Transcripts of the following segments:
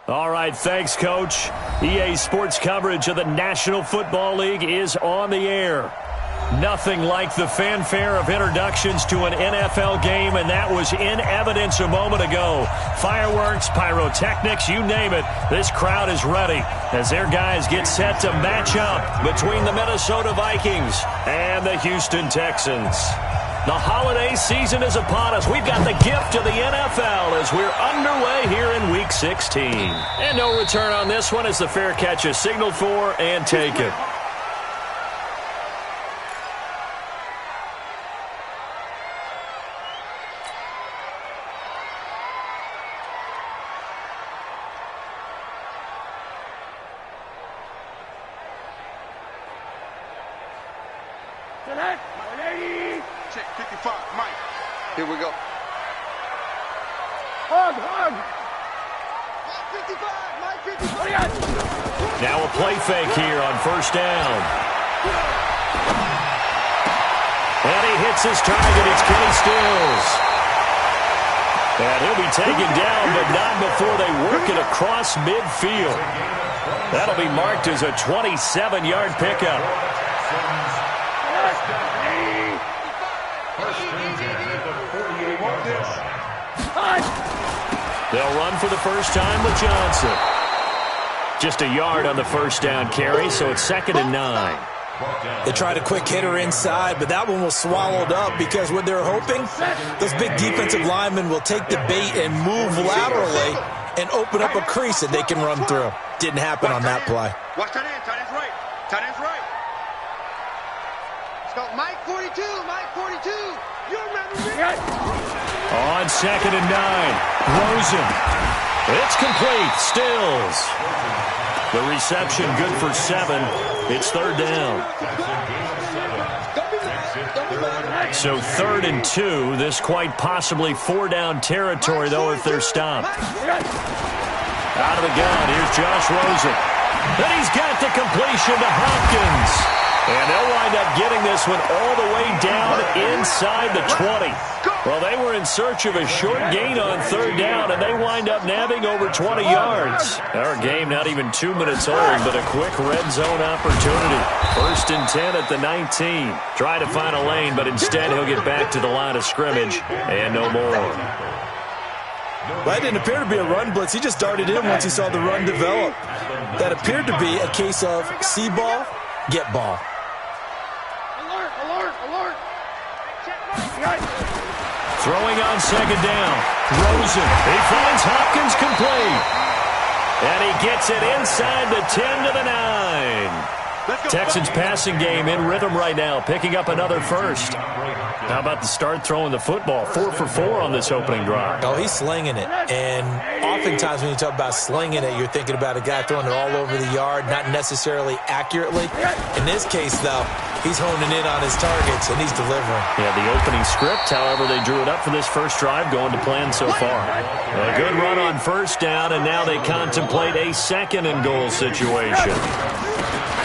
All right, thanks, Coach. EA Sports coverage of the National Football League is on the air. Nothing like the fanfare of introductions to an NFL game, and that was in evidence a moment ago. Fireworks, pyrotechnics, you name it. This crowd is ready as their guys get set to match up between the Minnesota Vikings and the Houston Texans. The holiday season is upon us. We've got the gift of the NFL as we're underway here in Week 16. And no return on this one as the fair catch is signaled for and taken. Check 55, Mike. Here we go. Hug. Mike 55. Now a play fake here on first down. And he hits his target. It's Kenny Stills. And he'll be taken down, but not before they work it across midfield. That'll be marked as a 27-yard pickup. They'll run for the first time with Johnson. Just a yard on the first down carry, so it's 2nd and 9. They tried a quick hitter inside, but that one was swallowed up because what they're hoping, those big defensive linemen will take the bait and move laterally and open up a crease that they can run through. Didn't happen on that play. Watch tight end. Tight end's right. Tight end's right. Let's go. Mike 42. Mike 42. You remember me? On 2nd and 9, Rosen. It's complete. Stills. The reception good for 7. It's 3rd down. So 3rd and 2. This quite possibly 4-down territory, though, if they're stopped. Out of the gun, here's Josh Rosen. Then he's got the completion to Hopkins. And they'll wind up getting this one all the way down inside the 20. Well, they were in search of a short gain on 3rd down, and they wind up nabbing over 20 yards. Our game not even 2 minutes old, but a quick red zone opportunity. 1st and 10 at the 19. Try to find a lane, but instead he'll get back to the line of scrimmage and no more. Well, it didn't appear to be a run blitz. He just darted in once he saw the run develop. That appeared to be a case of see ball, get ball. Alert. Throwing on 2nd down. Rosen. He finds Hopkins complete. And he gets it inside the 10 to the 9. Texans passing game in rhythm right now, picking up another first. How about the start throwing the football? 4 for 4 on this opening drive. Oh, he's slinging it. And oftentimes when you talk about slinging it, you're thinking about a guy throwing it all over the yard, not necessarily accurately. In this case, though, he's honing in on his targets, and he's delivering. Yeah, the opening script, however, they drew it up for this first drive, going to plan so far. A good run on first down, and now they contemplate a 2nd and goal situation.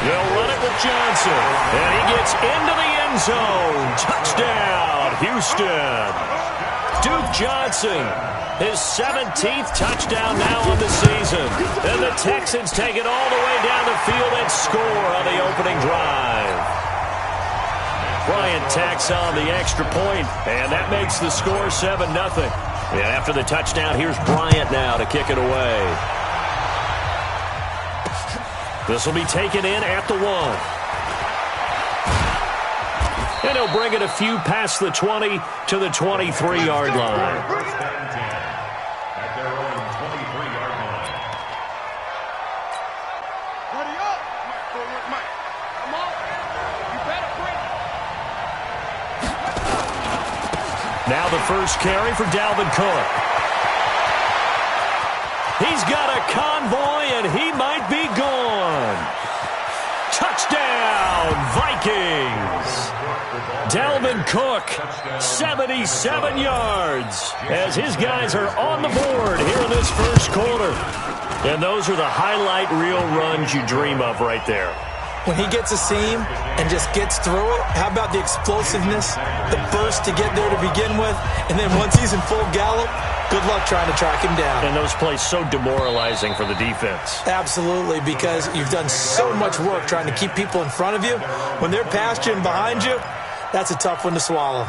They'll run it with Johnson, and he gets into the end zone. Touchdown, Houston. Duke Johnson, his 17th touchdown now on the season. And the Texans take it all the way down the field and score on the opening drive. Bryant tacks on the extra point, and that makes the score 7-0. And after the touchdown, here's Bryant now to kick it away. This will be taken in at the 1. And he'll bring it a few past the 20 to the 23-yard line. Now the first carry for Dalvin Cook. He's got a convoy, and he might be gone. Touchdown, Vikings. Dalvin Cook, 77 yards, as his guys are on the board here in this first quarter. And those are the highlight reel runs you dream of right there. When he gets a seam and just gets through it, how about the explosiveness, the burst to get there to begin with, and then once he's in full gallop, Good luck trying to track him down. And those plays so demoralizing for the defense. Absolutely, because you've done so much work trying to keep people in front of you. When they're past you and behind you, that's a tough one to swallow.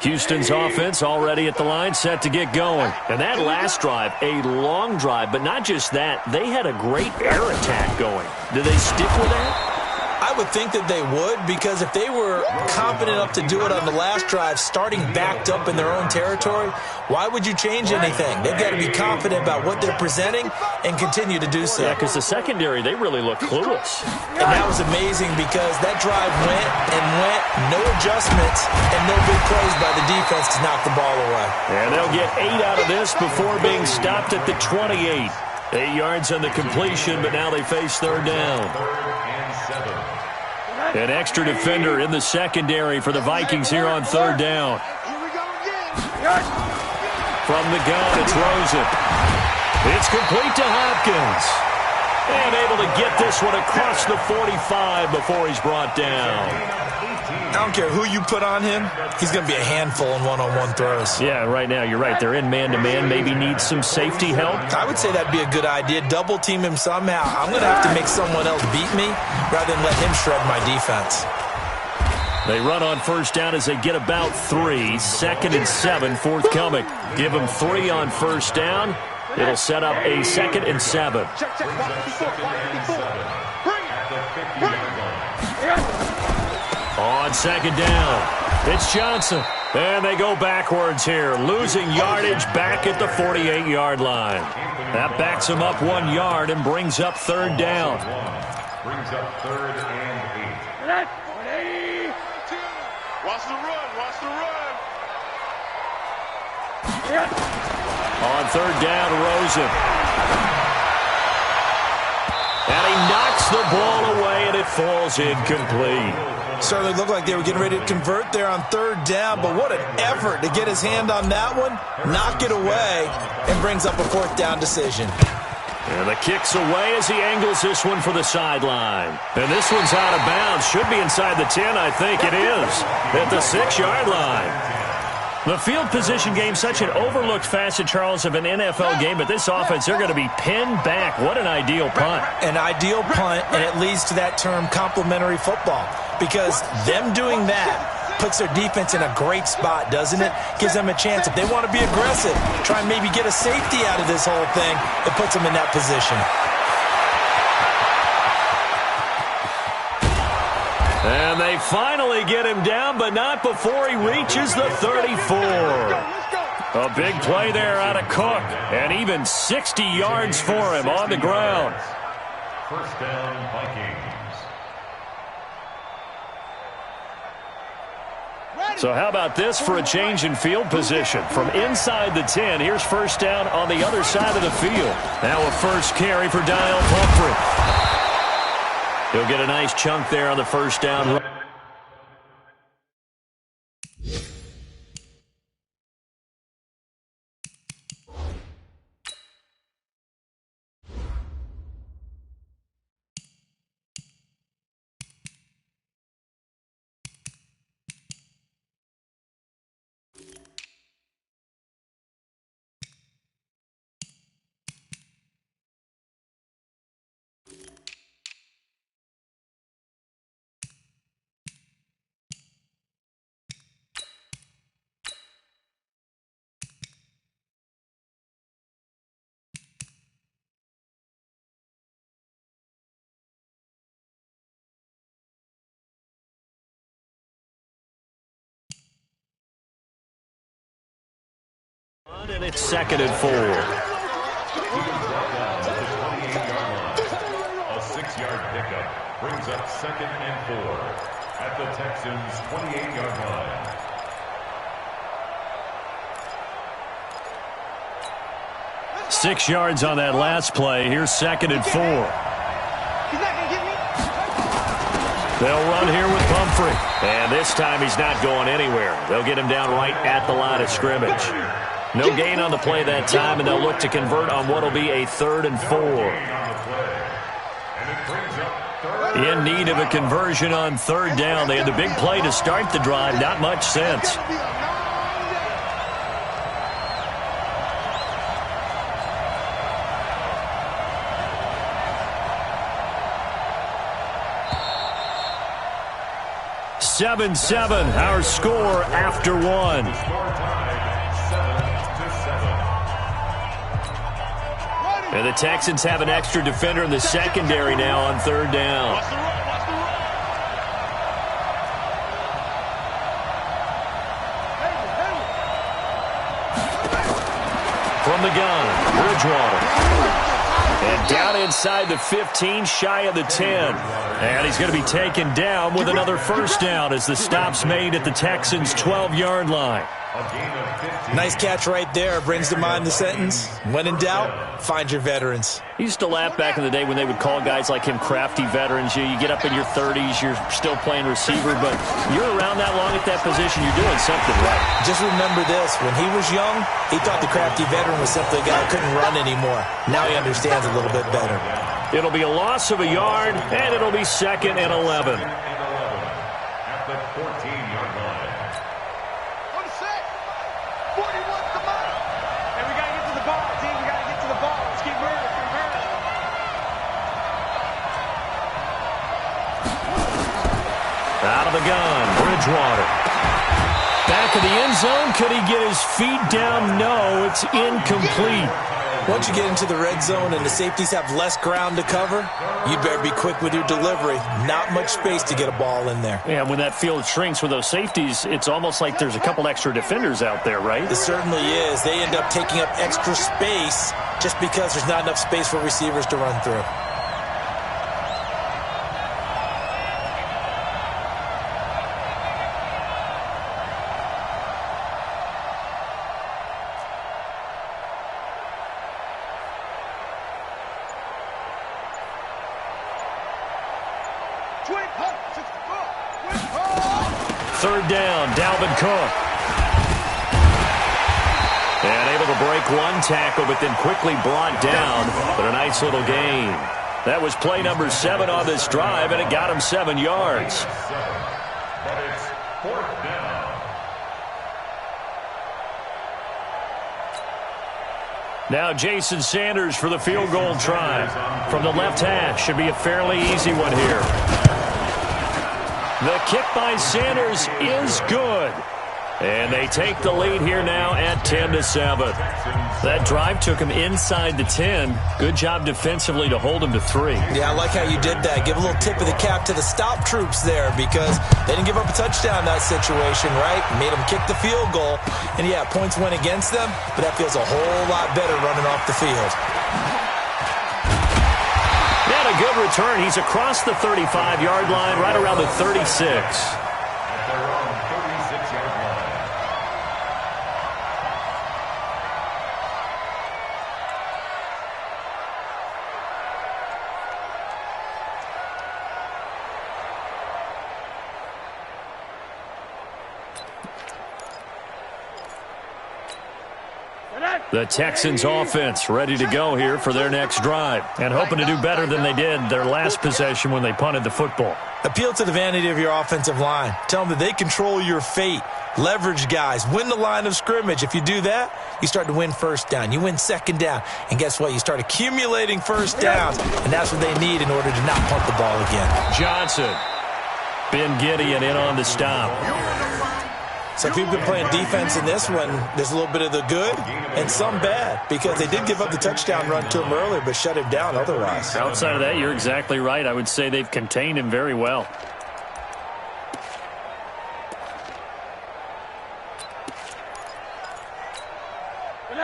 Houston's offense already at the line, set to get going. And that last drive, a long drive, but not just that. They had a great air attack going. Do they stick with that? I would think that they would, because if they were confident enough to do it on the last drive, starting backed up in their own territory, why would you change anything? They've got to be confident about what they're presenting and continue to do so. Yeah, because the secondary, they really look clueless. And that was amazing because that drive went and went, no adjustments, and no big plays by the defense to knock the ball away. And they'll get 8 out of this before being stopped at the 28. 8 yards on the completion, but now they face third down. An extra defender in the secondary for the Vikings here on third down. From the gun, it's Rosen. It's complete to Hopkins. And able to get this one across the 45 before he's brought down. I don't care who you put on him, he's going to be a handful in one-on-one throws. Yeah, right now, you're right. They're in man-to-man. Maybe need some safety help. I would say that'd be a good idea. Double team him somehow. I'm going to have to make someone else beat me rather than let him shred my defense. They run on first down as they get about 3. 2nd and 7 forthcoming. Give them 3 on first down. It'll set up a 2nd and 7. On second down, it's Johnson. And they go backwards here, losing yardage back at the 48-yard line. That backs them up 1 yard and brings up third down. Brings up 3rd and 8. Watch the run, watch the run. On third down, Rosen. And he knocks the ball away, and it falls incomplete. Certainly looked like they were getting ready to convert there on third down, but what an effort to get his hand on that one, knock it away, and brings up a 4th down decision. And the kick's away as he angles this one for the sideline. And this one's out of bounds. Should be inside the 10, I think it is, at the 6-yard line. The field position game, such an overlooked facet, Charles, of an NFL game, but this offense, they're going to be pinned back. What an ideal punt. An ideal punt, and it leads to that term complementary football, because them doing that puts their defense in a great spot, doesn't it? Gives them a chance. If they want to be aggressive, try and maybe get a safety out of this whole thing, it puts them in that position. And they finally get him down, but not before he reaches the 34. A big play there out of Cook, and even 60 yards for him on the ground. First down, Vikings. So how about this for a change in field position? From inside the 10, here's first down on the other side of the field. Now a first carry for Daniel Pumphrey. He'll get a nice chunk there on the first down run. And it's 2nd and 4. A 6-yard pickup brings up 2nd and 4 at the Texans' 28-yard line. 6 yards on that last play. Here's 2nd and 4. He's not going to get me. They'll run here with Pumphrey. And this time he's not going anywhere. They'll get him down right at the line of scrimmage. No gain on the play that time, and they'll look to convert on what will be a 3rd and 4. In need of a conversion on third down. They had the big play to start the drive. Not much sense. 7-7, our score after one. And the Texans have an extra defender in the secondary now on third down. From the gun, Bridgewater. And down inside the 15, shy of the 10. And he's going to be taken down with another first down as the stop's made at the Texans' 12-yard line. Nice catch right there. Brings to mind the sentence, when in doubt, find your veterans. He used to laugh back in the day when they would call guys like him crafty veterans. You get up in your 30s, you're still playing receiver, but you're around that long at that position, you're doing something right. Just remember this, when he was young, he thought the crafty veteran was simply a guy who couldn't run anymore. Now he understands a little bit better. It'll be a loss of a yard, and it'll be 2nd and 11. At the 14-yard line. On the set. 41 to the ball. And we got to get to the ball, team. We got to get to the ball. Let's keep moving. Out of the gun, Bridgewater. Back of the end zone. Could he get his feet down? No, it's incomplete. Once you get into the red zone and the safeties have less ground to cover, you better be quick with your delivery. Not much space to get a ball in there. Yeah, when that field shrinks with those safeties, it's almost like there's a couple extra defenders out there, right? It certainly is. They end up taking up extra space just because there's not enough space for receivers to run through. Third down, Dalvin Cook. And able to break one tackle, but then quickly brought down. But a nice little gain. That was play number 7 on this drive, and it got him 7 yards. But it's 4th down. Now Jason Sanders for the field goal try. From the left hash, should be a fairly easy one here. The kick by Sanders is good. And they take the lead here now at 10-7. That drive took him inside the 10. Good job defensively to hold him to 3. Yeah, I like how you did that. Give a little tip of the cap to the stop troops there because they didn't give up a touchdown in that situation, right? Made them kick the field goal. And, yeah, points went against them, but that feels a whole lot better running off the field. A good return. He's across the 35-yard line, right around the 36. At their own 36-yard line. The Texans offense ready to go here for their next drive and hoping to do better than they did their last possession when they punted the football. Appeal to the vanity of your offensive line. Tell them that they control your fate. Leverage guys. Win the line of scrimmage. If you do that, you start to win first down. You win second down. And guess what? You start accumulating first downs. And that's what they need in order to not punt the ball again. Johnson. Ben Gideon in on the stop. So if you've been playing defense in this one, there's a little bit of the good and some bad because they did give up the touchdown run to him earlier but shut him down otherwise. Outside of that, you're exactly right. I would say they've contained him very well.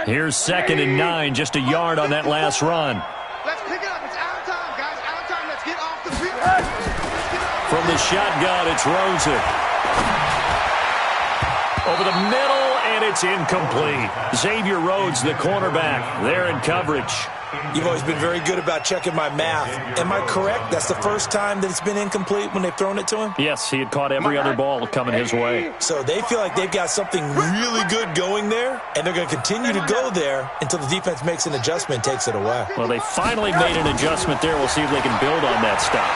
Here's 2nd and 9, just a yard on that last run. Let's pick it up. It's out of time, guys. Out of time. Let's get off the field. From the shotgun, it's Rosen. Over the middle, and it's incomplete. Xavier Rhodes, the cornerback, there in coverage. You've always been very good about checking my math. Am I correct? That's the first time that it's been incomplete when they've thrown it to him? Yes, he had caught every other ball coming his way. So they feel like they've got something really good going there, and they're going to continue to go there until the defense makes an adjustment and takes it away. Well, they finally made an adjustment there. We'll see if they can build on that stop.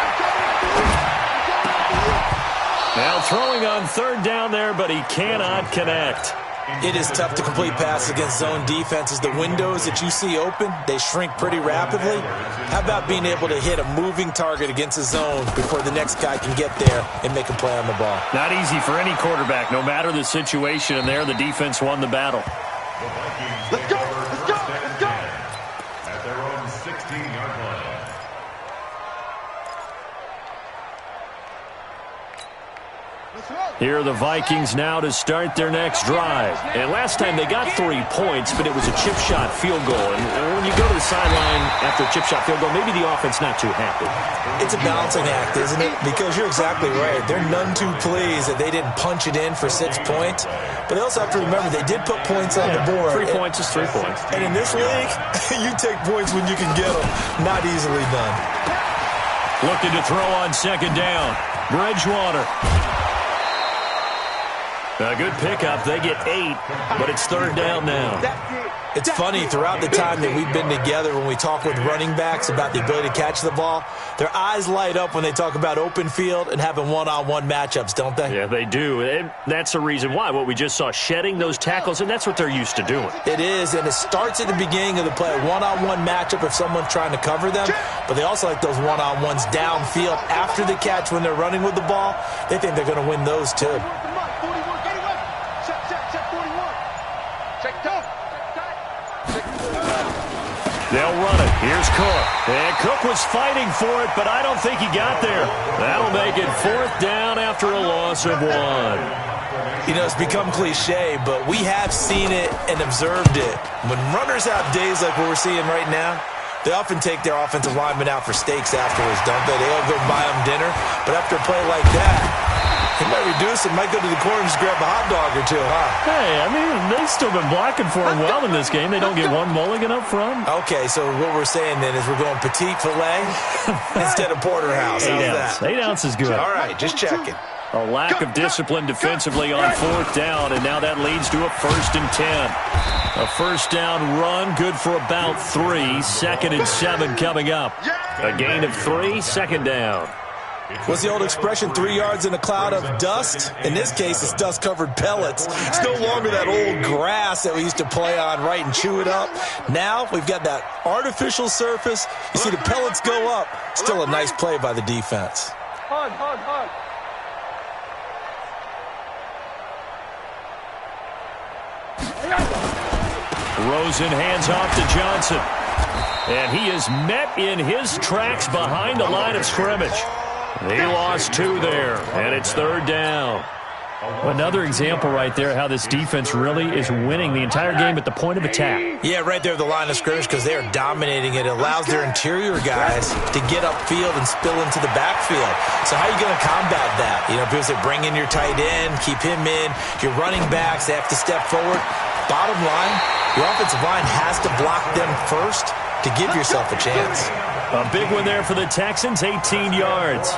Now throwing on third down there, but he cannot connect. It is tough to complete passes against zone defenses. The windows that you see open, they shrink pretty rapidly. How about being able to hit a moving target against a zone before the next guy can get there and make a play on the ball? Not easy for any quarterback, no matter the situation, and there the defense won the battle. Let's go! Let's go! Let's go! At their own 16-yard line. Here are the Vikings now to start their next drive. And last time they got 3 points, but it was a chip shot field goal. And when you go to the sideline after a chip shot field goal, maybe the offense not too happy. It's a balancing act, isn't it? Because you're exactly right. They're none too pleased that they didn't punch it in for 6 points. But they also have to remember they did put points on the board. 3 points is 3 points. And in this league, you take points when you can get them. Not easily done. Looking to throw on second down. Bridgewater. A good pickup. They get 8, but it's third down now. It's funny, throughout the time that we've been together, when we talk with running backs about the ability to catch the ball, their eyes light up when they talk about open field and having one-on-one matchups, don't they? Yeah, they do. And that's the reason why. What we just saw, shedding those tackles, and that's what they're used to doing. It is, and it starts at the beginning of the play. One-on-one matchup if someone's trying to cover them, but they also like those one-on-ones downfield after the catch when they're running with the ball. They think they're going to win those, too. They'll run it. Here's Cook. And Cook was fighting for it, but I don't think he got there. That'll make it fourth down after a loss of 1. You know, it's become cliche, but we have seen it and observed it. When runners have days like what we're seeing right now, they often take their offensive linemen out for steaks afterwards, don't they? They all go buy them dinner. But after a play like that, he might reduce it, might go to the corner and just grab a hot dog or two, huh? Hey, I mean, they've still been blocking for him well in this game. They don't get one mulligan up front. Okay, so what we're saying then is we're going petite filet instead of porterhouse. How's that? 8 ounces good. All right, just checking. A lack of discipline defensively on fourth down, and now that leads to a 1st and 10. A first down run, good for about 3. 2nd and 7 coming up. A gain of 3, second down. What's the old expression, 3 yards in a cloud of dust? In this case, it's dust-covered pellets. It's no longer that old grass that we used to play on, right, and chew it up. Now we've got that artificial surface. You see the pellets go up. Still a nice play by the defense. Hard. Rosen hands off to Johnson. And he is met in his tracks behind the line of scrimmage. He lost 2 there, and it's third down. Another example right there how this defense really is winning the entire game at the point of attack. Yeah, right there at the line of scrimmage because they are dominating it. It allows their interior guys to get upfield and spill into the backfield. So how are you going to combat that? You know, people say bring in your tight end, keep him in. Your running backs, they have to step forward. Bottom line, your offensive line has to block them first to give yourself a chance. A big one there for the Texans, 18 yards.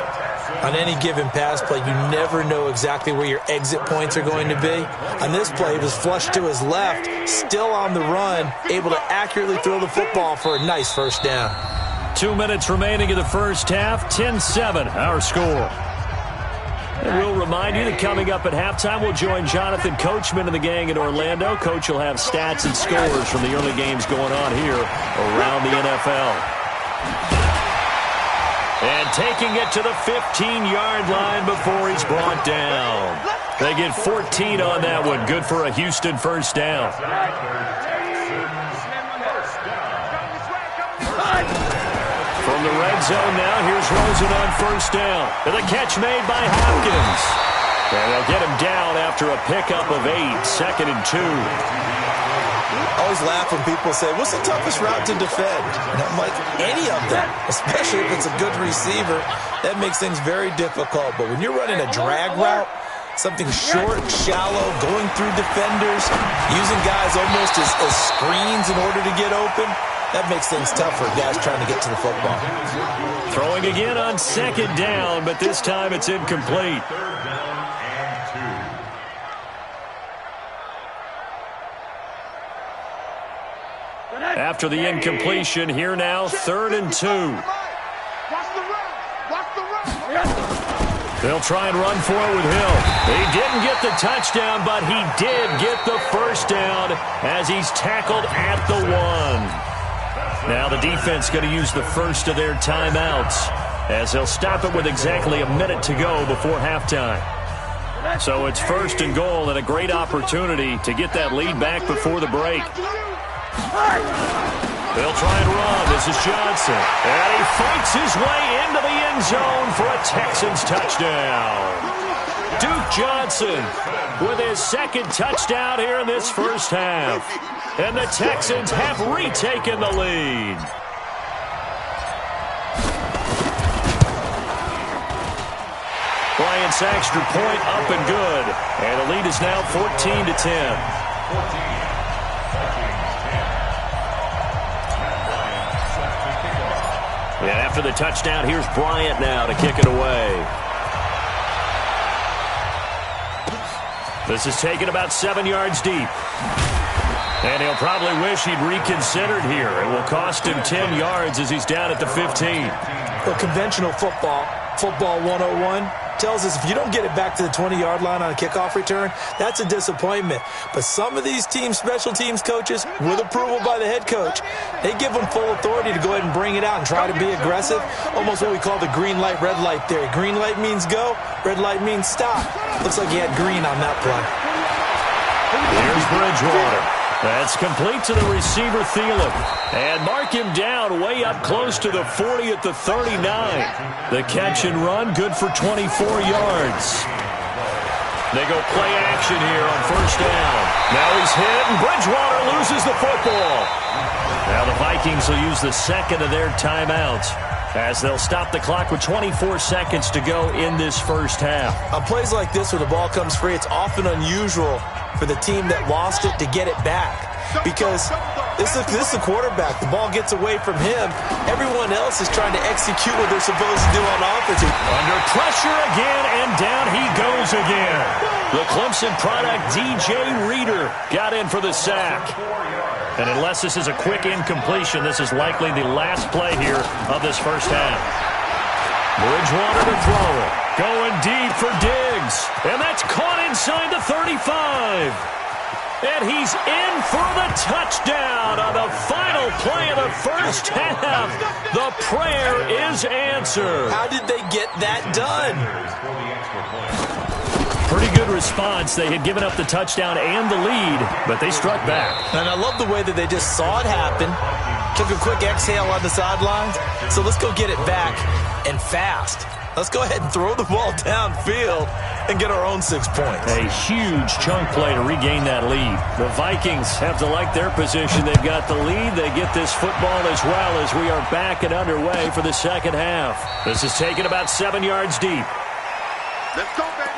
On any given pass play, you never know exactly where your exit points are going to be. On this play, he was flushed to his left, still on the run, able to accurately throw the football for a nice first down. 2 minutes remaining in the first half, 10-7, our score. And we'll remind you that coming up at halftime, we'll join Jonathan Coachman and the gang in Orlando. Coach will have stats and scores from the early games going on here around the NFL. And taking it to the 15-yard line before he's brought down. They get 14 on that one. Good for a Houston first down. From the red zone now, here's Rosen on first down. And the catch made by Hopkins. And they'll get him down after a pickup of 8, 2nd and 2. I always laugh when people say, what's the toughest route to defend? And I'm like, any of them, especially if it's a good receiver. That makes things very difficult. But when you're running a drag route, something short, shallow, going through defenders, using guys almost as screens in order to get open, that makes things tough for guys trying to get to the football. Throwing again on second down, but this time it's incomplete. After the incompletion, here now, 3rd and 2. They'll try and run for it with Hill. He didn't get the touchdown, but he did get the first down as he's tackled at the 1. Now the defense going to use the first of their timeouts as they'll stop it with exactly a minute to go before halftime. So it's 1st and goal and a great opportunity to get that lead back before the break. They'll try and run. This is Johnson. And he fights his way into the end zone for a Texans touchdown. Duke Johnson with his 2nd touchdown here in this first half. And the Texans have retaken the lead. Bryant's extra point up and good. And the lead is now 14-10. And after the touchdown, here's Bryant now to kick it away. This is taken about 7 yards deep. And he'll probably wish he'd reconsidered here. It will cost him 10 yards as he's down at the 15. Well, conventional football 101, tells us if you don't get it back to the 20-yard line on a kickoff return, that's a disappointment. But some of these teams, special teams coaches, with approval by the head coach, they give them full authority to go ahead and bring it out and try to be aggressive. Almost what we call the green light, red light theory. Green light means go, red light means stop. Looks like he had green on that play. Here's Bridgewater. That's complete to the receiver, Thielen. And mark him down way up close to the 40 at the 39. The catch and run, good for 24 yards. They go play action here on 1st down. Now he's hit, and Bridgewater loses the football. Now the Vikings will use the 2nd of their timeouts as they'll stop the clock with 24 seconds to go in this first half. On plays like this where the ball comes free, it's often unusual for the team that lost it to get it back, because this is the quarterback. The ball gets away from him. Everyone else is trying to execute what they're supposed to do on offense. Under pressure again, and down he goes again. The Clemson product, DJ Reader, got in for the sack. And unless this is a quick incompletion, this is likely the last play here of this first half. Bridgewater to throw it. Going deep for Diggs. And that's caught inside the 35. And he's in for the touchdown on the final play of the first half. The prayer is answered. How did they get that done? Pretty good response. They had given up the touchdown and the lead, but they struck back. And I love the way that they just saw it happen, took a quick exhale on the sidelines. So let's go get it back, and fast. Let's go ahead and throw the ball downfield and get our own 6 points. A huge chunk play to regain that lead. The Vikings have to like their position. They've got the lead. They get this football as well as we are back and underway for the second half. This is taken about 7 yards deep. Let's go, baby.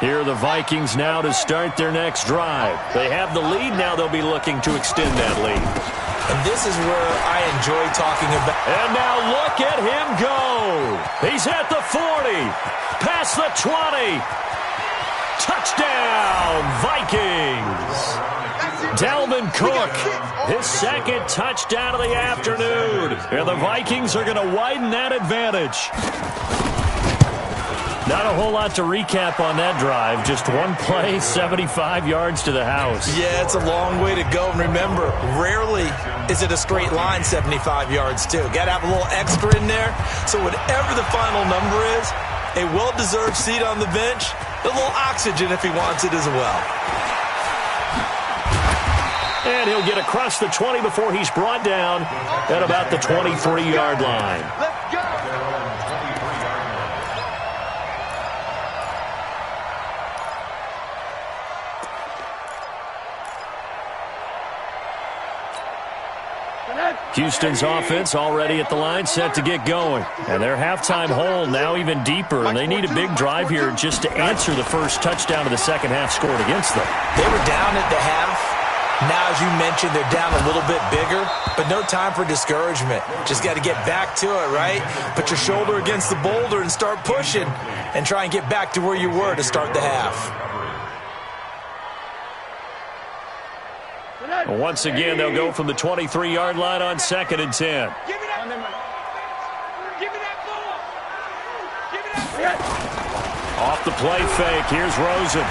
Here are the Vikings now to start their next drive. They have the lead. Now they'll be looking to extend that lead. And this is where I enjoy talking about. And now look at him go. He's at the 40. Past the 20. Touchdown, Vikings. Dalvin Cook, his 2nd touchdown of the afternoon. And the Vikings are going to widen that advantage. Not a whole lot to recap on that drive. Just one play, 75 yards to the house. Yeah, it's a long way to go. And remember, rarely is it a straight line 75 yards, too. Got to have a little extra in there. So whatever the final number is, a well-deserved seat on the bench, a little oxygen if he wants it as well. And he'll get across the 20 before he's brought down at about the 23-yard line. Let's go. Houston's offense already at the line, set to get going. And their halftime hole now even deeper, and they need a big drive here just to answer the first touchdown of the second half scored against them. They were down at the half. Now, as you mentioned, they're down a little bit bigger, but no time for discouragement. Just got to get back to it, right? Put your shoulder against the boulder and start pushing and try and get back to where you were to start the half. Once again, they'll go from the 23-yard line on 2nd and 10. Give me that. Give me that ball. Give me that. Off the play fake, here's Rosen.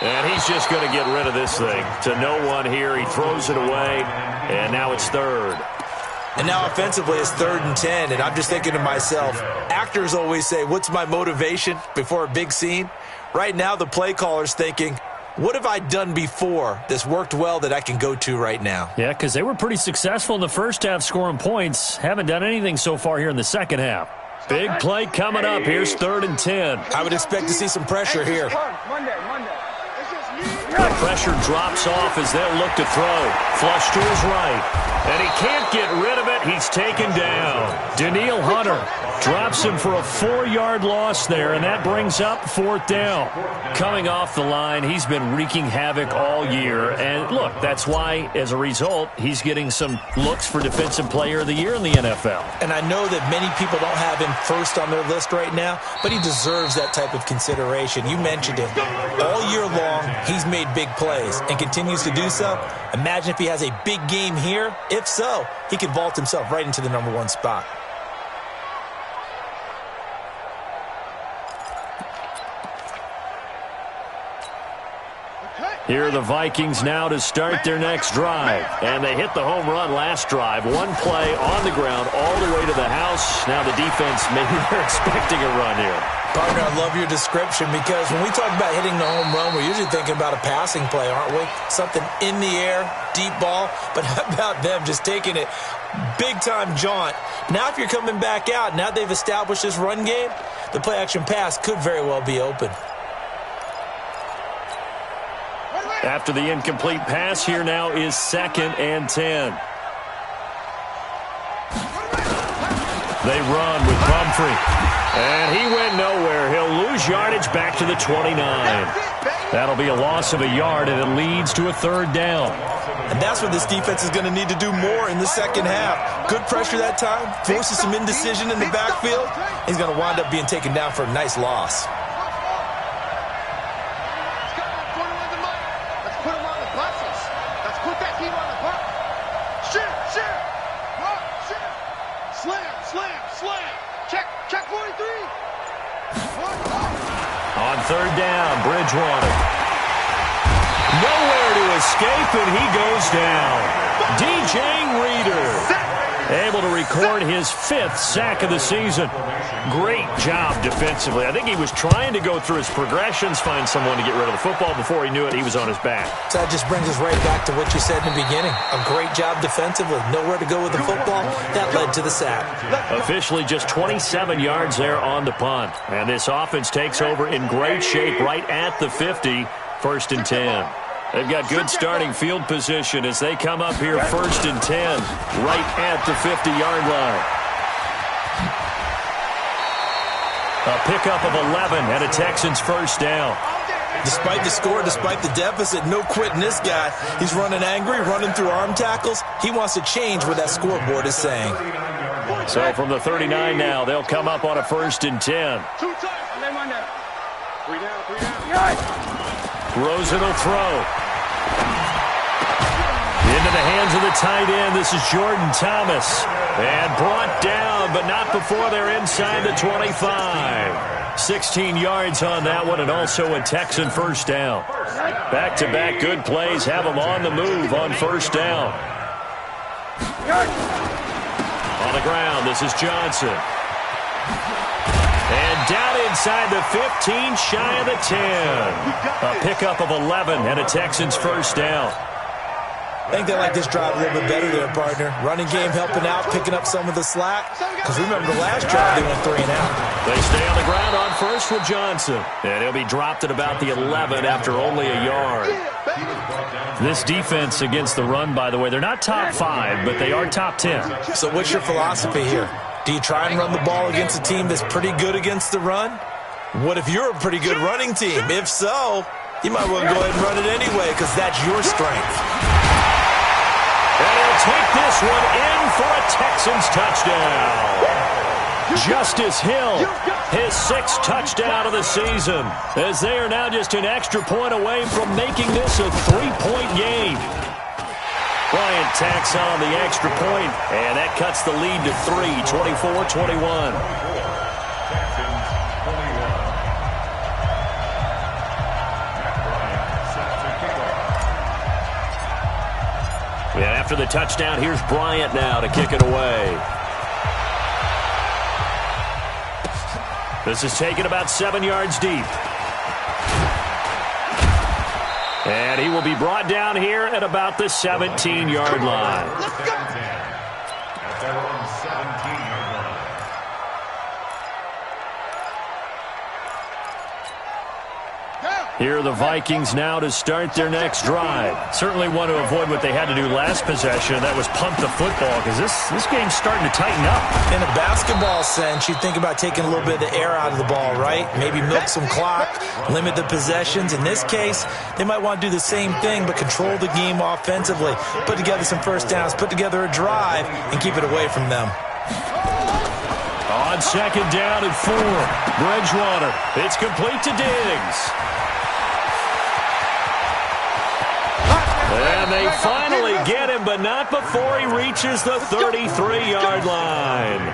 And he's just going to get rid of this thing. To no one here, he throws it away, and now it's 3rd. And now offensively it's 3rd and 10, and I'm just thinking to myself, actors always say, what's my motivation before a big scene? Right now the play caller's thinking, what have I done before that's worked well that I can go to right now? Yeah, because they were pretty successful in the first half scoring points. Haven't done anything so far here in the second half. Big play coming up. Here's 3rd and 10. I would expect to see some pressure here. Monday. The pressure drops off as they'll look to throw. Flush to his right. And he can't get rid of it. He's taken down. Danielle Hunter drops him for a 4-yard loss there, and that brings up 4th down. Coming off the line, he's been wreaking havoc all year. And, look, that's why, as a result, he's getting some looks for Defensive Player of the Year in the NFL. And I know that many people don't have him first on their list right now, but he deserves that type of consideration. You mentioned it. All year long, he's made big plays and continues to do so. Imagine if he has a big game here. If so, he could vault himself right into the number 1 spot. Here are the Vikings now to start their next drive. And they hit the home run last drive. One play on the ground all the way to the house. Now the defense, maybe they're expecting a run here. Partner, I love your description because when we talk about hitting the home run, we're usually thinking about a passing play, aren't we? Something in the air, deep ball. But how about them just taking it big-time jaunt? Now if you're coming back out, now they've established this run game, the play-action pass could very well be open. After the incomplete pass, here now is 2nd and 10. They run with Pumphrey. And he went nowhere. He'll lose yardage back to the 29. That'll be a loss of a yard, and it leads to a 3rd down. And that's what this defense is going to need to do more in the second half. Good pressure that time, forces some indecision in the backfield. He's going to wind up being taken down for a nice loss. Check 43. On 3rd down, Bridgewater. Nowhere to escape, and he goes down. DJ Reader able to record his 5th sack of the season. Great job defensively. I think he was trying to go through his progressions, find someone to get rid of the football. Before he knew it, he was on his back. So that just brings us right back to what you said in the beginning. A great job defensively. Nowhere to go with the football. That led to the sack. Officially just 27 yards there on the punt. And this offense takes over in great shape right at the 50, 1st and 10. They've got good starting field position as they come up here 1st and 10, right at the 50-yard line. A pickup of 11 and a Texans 1st down. Despite the score, despite the deficit, no quitting this guy. He's running angry, running through arm tackles. He wants to change what that scoreboard is saying. So from the 39 now, they'll come up on a 1st and 10. 2 times. And then 1 down. 3 down. Rosen will throw. Into the hands of the tight end. This is Jordan Thomas. And brought down, but not before they're inside the 25. 16 yards on that one, and also a Texan 1st down. Back-to-back good plays have them on the move on 1st down. On the ground, this is Johnson. And down inside the 15, shy of the 10. A pickup of 11 and a Texans 1st down. I think they like this drive a little bit better there, partner. Running game helping out, picking up some of the slack. Because remember, the last drive they went 3 and out. They stay on the ground on 1st with Johnson. And he'll be dropped at about the 11 after only a yard. This defense against the run, by the way, they're not top 5, but they are top 10. So what's your philosophy here? Do you try and run the ball against a team that's pretty good against the run? What if you're a pretty good running team? If so, you might well go ahead and run it anyway because that's your strength. And he'll take this one in for a Texans touchdown. Justice Hill, his 6th touchdown of the season, as they are now just an extra point away from making this a 3-point game. Bryant tacks on the extra point, and that cuts the lead to 3, 24-21. And after the touchdown, here's Bryant now to kick it away. This is taken about 7 yards deep. And he will be brought down here at about the 17-yard line. At their own 17-yard line. Here are the Vikings now to start their next drive. Certainly want to avoid what they had to do last possession, and that was punt the football, because this game's starting to tighten up. In a basketball sense, you think about taking a little bit of the air out of the ball, right? Maybe milk some clock, limit the possessions. In this case, they might want to do the same thing, but control the game offensively. Put together some first downs, put together a drive, and keep it away from them. On 2nd down and 4, Bridgewater. It's complete to Diggs. And they finally get him, but not before he reaches the 33-yard line.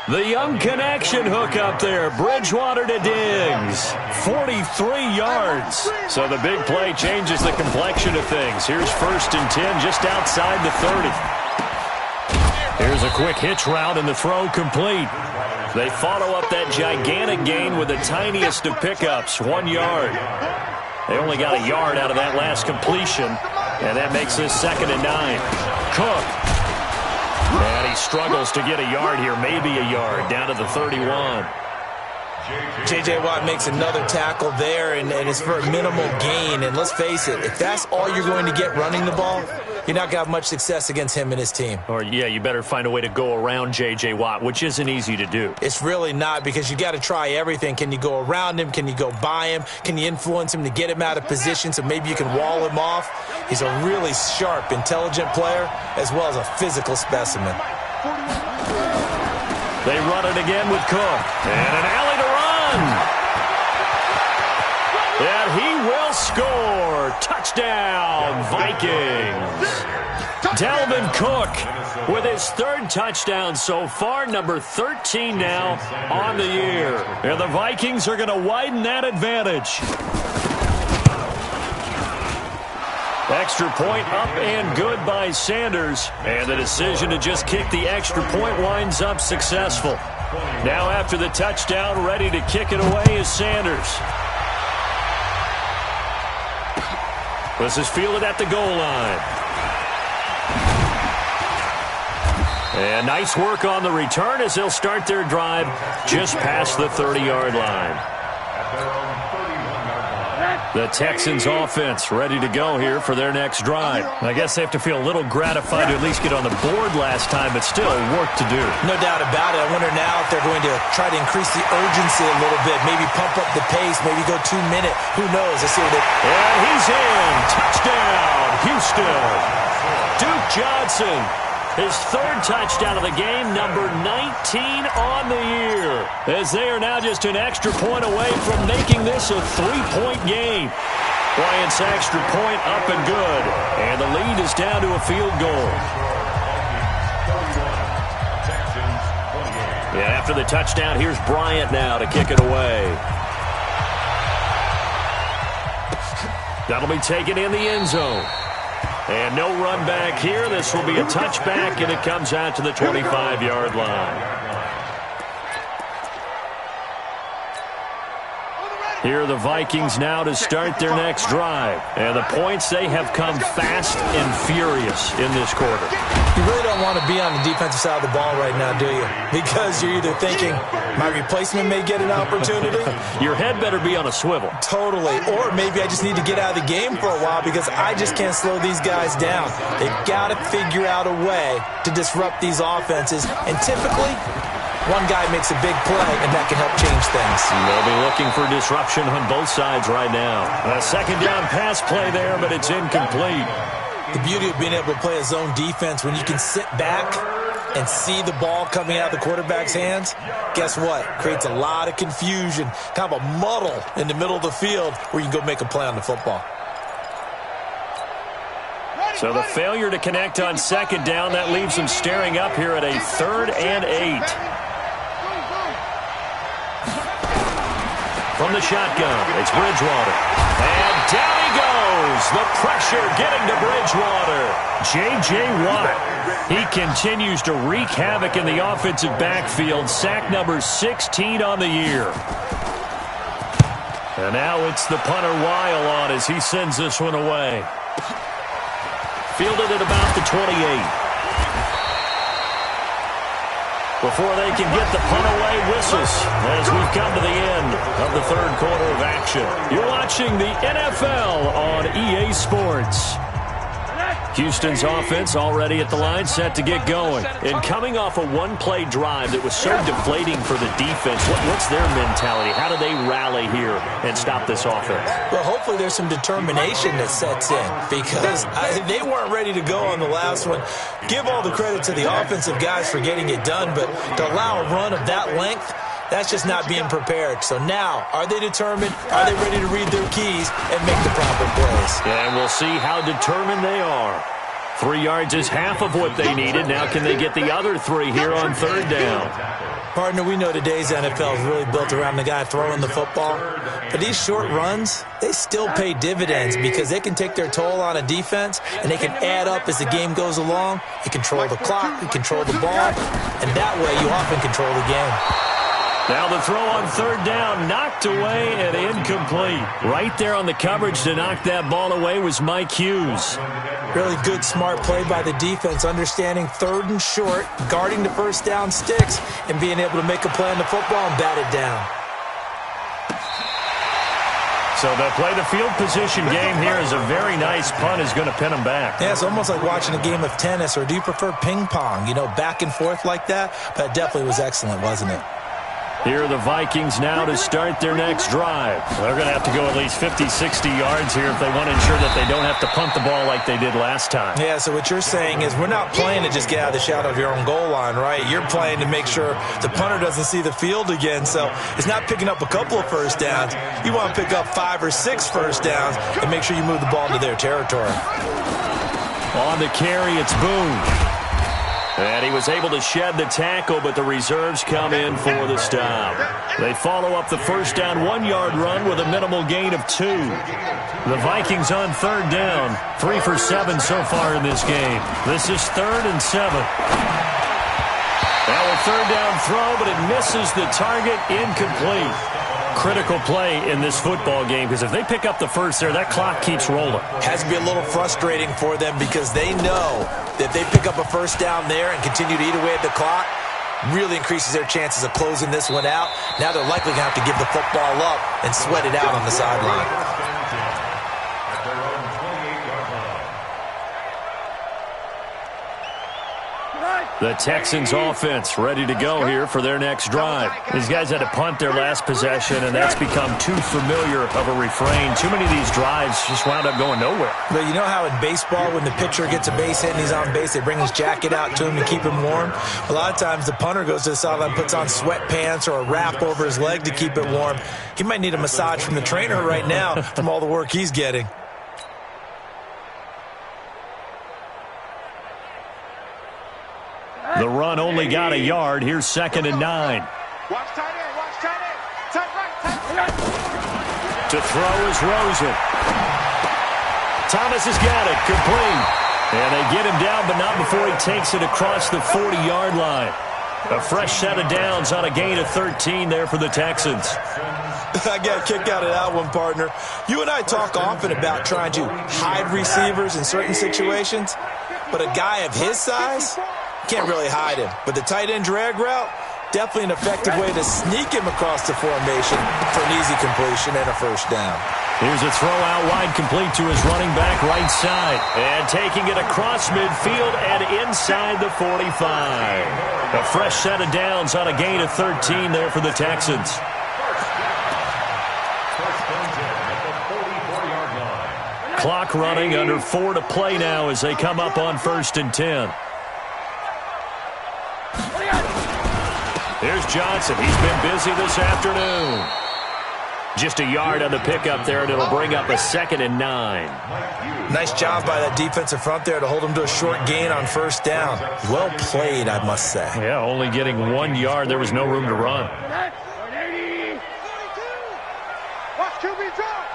The young connection hook up there. Bridgewater to Diggs. 43 yards. So the big play changes the complexion of things. Here's 1st and 10 just outside the 30. Here's a quick hitch route and the throw complete. They follow up that gigantic gain with the tiniest of pickups, 1 yard. They only got a yard out of that last completion, and that makes this 2nd and 9. Cook. And he struggles to get a yard here, maybe a yard, down to the 31. J.J. Watt makes another tackle there, and it's for a minimal gain. And let's face it, if that's all you're going to get running the ball, you're not going to have much success against him and his team. Or, yeah, you better find a way to go around J.J. Watt, which isn't easy to do. It's really not, because you got to try everything. Can you go around him? Can you go by him? Can you influence him to get him out of position so maybe you can wall him off? He's a really sharp, intelligent player, as well as a physical specimen. They run it again with Cook. And an alley to run. And he will score. Touchdown, Vikings. Dalvin Cook with his 3rd touchdown so far, number 13 now on the year. And the Vikings are going to widen that advantage. Extra point up and good by Sanders. And the decision to just kick the extra point winds up successful. Now after the touchdown, ready to kick it away is Sanders. This is fielded at the goal line. And nice work on the return as they'll start their drive just past the 30-yard line. The Texans offense ready to go here for their next drive. I guess they have to feel a little gratified to at least get on the board last time, but still work to do. No doubt about it. I wonder now if they're going to try to increase the urgency a little bit, maybe pump up the pace, maybe go 2-minute. Who knows? Let's see what they... And he's in. Touchdown, Houston. Duke Johnson, his 3rd touchdown of the game, number 19 on the year, as they are now just an extra point away from making this a 3-point game. Bryant's extra point up and good, and the lead is down to a field goal. Yeah, after the touchdown, here's Bryant now to kick it away. That'll be taken in the end zone. And no run back here. This will be a touchback, and it comes out to the 25-yard line. Here are the Vikings now to start their next drive. And the points, they have come fast and furious in this quarter. You really don't want to be on the defensive side of the ball right now, do you? Because you're either thinking, my replacement may get an opportunity. Your head better be on a swivel. Totally. Or maybe I just need to get out of the game for a while because I just can't slow these guys down. They've got to figure out a way to disrupt these offenses. And typically, one guy makes a big play, and that can help change things. They'll be looking for disruption on both sides right now. A 2nd down pass play there, but it's incomplete. The beauty of being able to play a zone defense when you can sit back and see the ball coming out of the quarterback's hands, guess what? Creates a lot of confusion, kind of a muddle in the middle of the field where you can go make a play on the football. So the failure to connect on second down, that leaves them staring up here at a 3rd and 8. From the shotgun, it's Bridgewater. And down he goes. The pressure getting to Bridgewater. J.J. Watt. He continues to wreak havoc in the offensive backfield. Sack number 16 on the year. And now it's the punter Weil on as he sends this one away. Fielded at about the 28. Before they can get the punt away, whistles as we've come to the end of the 3rd quarter of action. You're watching the NFL on EA Sports. Houston's offense already at the line, set to get going. And coming off a one-play drive that was so deflating for the defense, what's their mentality? How do they rally here and stop this offense? Well, hopefully there's some determination that sets in because they weren't ready to go on the last one. Give all the credit to the offensive guys for getting it done, but to allow a run of that length, that's just not being prepared. So now, are they determined? Are they ready to read their keys and make the proper plays? And we'll see how determined they are. 3 yards is half of what they needed. Now can they get the other 3 here on 3rd down? Partner, we know today's NFL is really built around the guy throwing the football. But these short runs, they still pay dividends because they can take their toll on a defense and they can add up as the game goes along. You control the clock, you control the ball, and that way you often control the game. Now the throw on 3rd down, knocked away and incomplete. Right there on the coverage to knock that ball away was Mike Hughes. Really good, smart play by the defense, understanding 3rd and short, guarding the first down sticks, and being able to make a play on the football and bat it down. So they'll play the field position game here as a very nice punt is going to pin them back. Yeah, it's almost like watching a game of tennis, or do you prefer ping pong? You know, back and forth like that? But it definitely was excellent, wasn't it? Here are the Vikings now to start their next drive. They're going to have to go at least 50, 60 yards here if they want to ensure that they don't have to punt the ball like they did last time. Yeah, so what you're saying is we're not playing to just get out of the shadow of your own goal line, right? You're playing to make sure the punter doesn't see the field again. So it's not picking up a couple of first downs. You want to pick up 5 or 6 first downs and make sure you move the ball into their territory. On the carry, it's Boone. And he was able to shed the tackle, but the reserves come in for the stop. They follow up the first down 1-yard run with a minimal gain of 2. The Vikings on 3rd down, 3 for 7 so far in this game. This is 3rd and 7. Now a 3rd down throw, but it misses the target, incomplete. Critical play in this football game because if they pick up the first there, that clock keeps rolling. Has to be a little frustrating for them because they know that if they pick up a first down there and continue to eat away at the clock, really increases their chances of closing this one out. Now they're likely going to have to give the football up and sweat it out on the sideline. The Texans offense ready to go here for their next drive. These guys had to punt their last possession, and that's become too familiar of a refrain. Too many of these drives just wound up going nowhere. But you know how in baseball, when the pitcher gets a base hit and he's on base, they bring his jacket out to him to keep him warm? A lot of times the punter goes to the sideline, puts on sweatpants or a wrap over his leg to keep it warm. He might need a massage from the trainer right now from all the work he's getting. The run only got a yard. Here's 2nd and 9. Watch tight end, watch tight end. Tight right, tight right. To throw is Rosen. Thomas has got it, complete. And they get him down, but not before he takes it across the 40-yard line. A fresh set of downs on a gain of 13 there for the Texans. I got a kick out of that one, partner. You and I talk often about trying to hide receivers in certain situations, but a guy of his size can't really hide him. But the tight end drag route, definitely an effective way to sneak him across the formation for an easy completion and a first down. Here's a throw out wide, complete to his running back right side. And taking it across midfield and inside the 45. A fresh set of downs on a gain of 13 there for the Texans. Clock running, under 4 to play now as they come up on 1st and 10. Here's Johnson. He's been busy this afternoon. Just a yard on the pickup there, and it'll bring up a 2nd and 9. Nice job by that defensive front there to hold him to a short gain on first down. Well played, I must say. Yeah, only getting 1 yard. There was no room to run. Watch QB drop.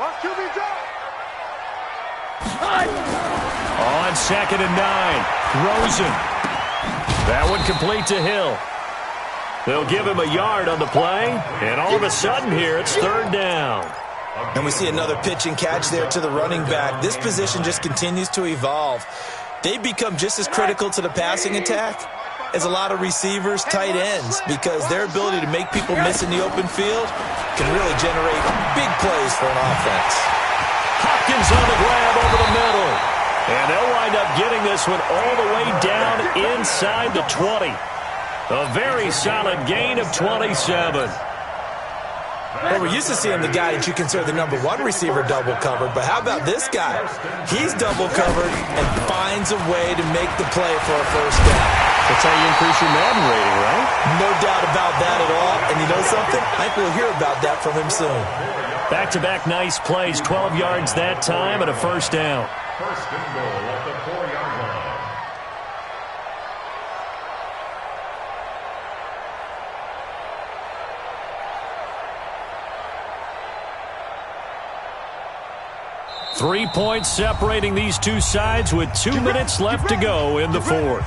Watch QB drop. On 2nd and 9, Rosen. That one complete to Hill. They'll give him a yard on the play, and all of a sudden here, it's 3rd down. And we see another pitch and catch there to the running back. This position just continues to evolve. They become just as critical to the passing attack as a lot of receivers, tight ends, because their ability to make people miss in the open field can really generate big plays for an offense. Hopkins on the grab over the middle. And they'll wind up getting this one all the way down inside the 20. A very solid gain of 27. Well, we're used to seeing the guy that you consider the number 1 receiver double covered, but how about this guy? He's double covered and finds a way to make the play for a first down. That's how you increase your Madden rating, right? No doubt about that at all. And you know something? I think we'll hear about that from him soon. Back-to-back nice plays, 12 yards that time and a first down. First and goal at the 4-yard line. Three points separating these two sides with 2 minutes left to go in the 4th.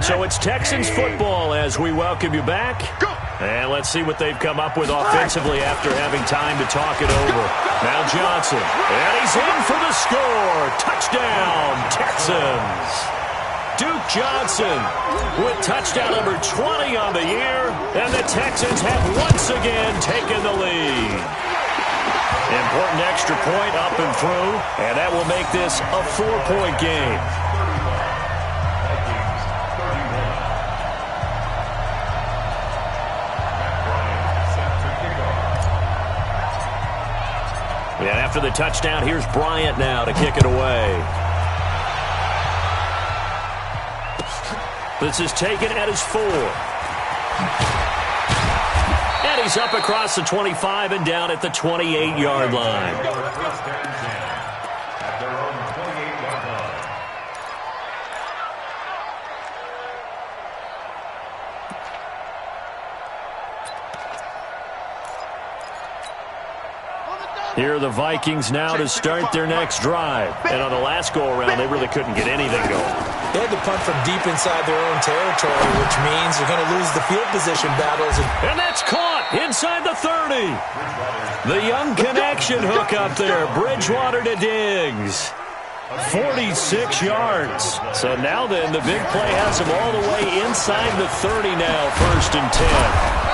So it's Texans football as we welcome you back. And let's see what they've come up with offensively after having time to talk it over. Now Johnson, and he's in for the score. Touchdown, Texans. Duke Johnson with touchdown number 20 on the year, and the Texans have once again taken the lead. Important extra point up and through, and that will make this a 4-point game. And after the touchdown, here's Bryant now to kick it away. This is taken at his 4. And he's up across the 25 and down at the 28-yard line. First and 10 at their own 28-yard line. Here are the Vikings now to start their next drive. And on the last go-around, they really couldn't get anything going. They had to punt from deep inside their own territory, which means they're going to lose the field position battles. And that's caught inside the 30. The young connection hook up there. Bridgewater to Diggs. 46 yards. So now then, the big play has him all the way inside the 30 now, 1st and 10.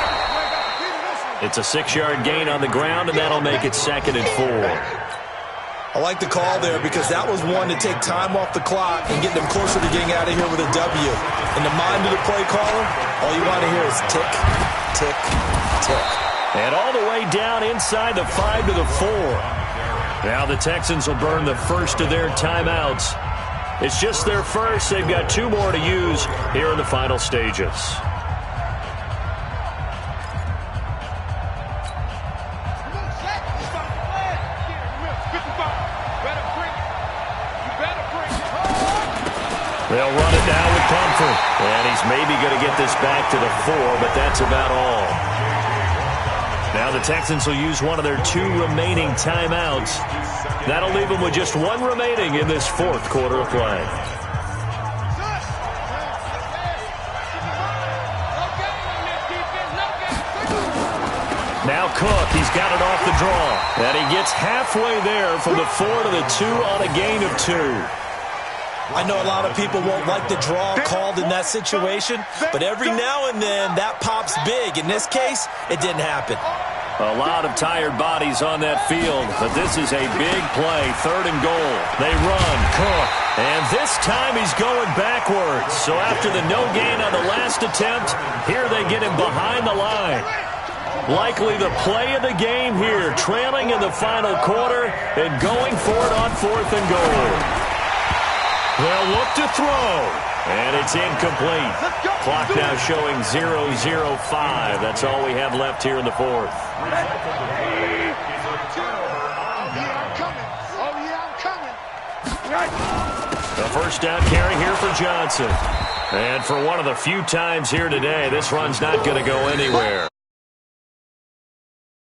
It's a 6-yard gain on the ground, and that'll make it 2nd and 4. I like the call there because that was one to take time off the clock and get them closer to getting out of here with a W. In the mind of the play caller, all you want to hear is tick, tick, tick. And all the way down inside the 5 to the 4. Now the Texans will burn the first of their timeouts. It's just their first. They've got 2 more to use here in the final stages. They'll run it now with Comfort. And he's maybe going to get this back to the 4, but that's about all. Now the Texans will use one of their 2 remaining timeouts. That'll leave them with just 1 remaining in this 4th quarter of play. Now Cook, he's got it off the draw. And he gets halfway there from the 4 to the 2 on a gain of 2. I know a lot of people won't like the draw called in that situation, but every now and then that pops big. In this case, it didn't happen. A lot of tired bodies on that field, but this is a big play, 3rd and goal. They run, Cook, and this time he's going backwards. So after the no gain on the last attempt, here they get him behind the line. Likely the play of the game here, trailing in the final quarter and going for it on 4th and goal. They'll look to throw, and it's incomplete. Clock now showing 0:05. That's all we have left here in the 4th. A first down carry here for Johnson. And for one of the few times here today, this run's not going to go anywhere.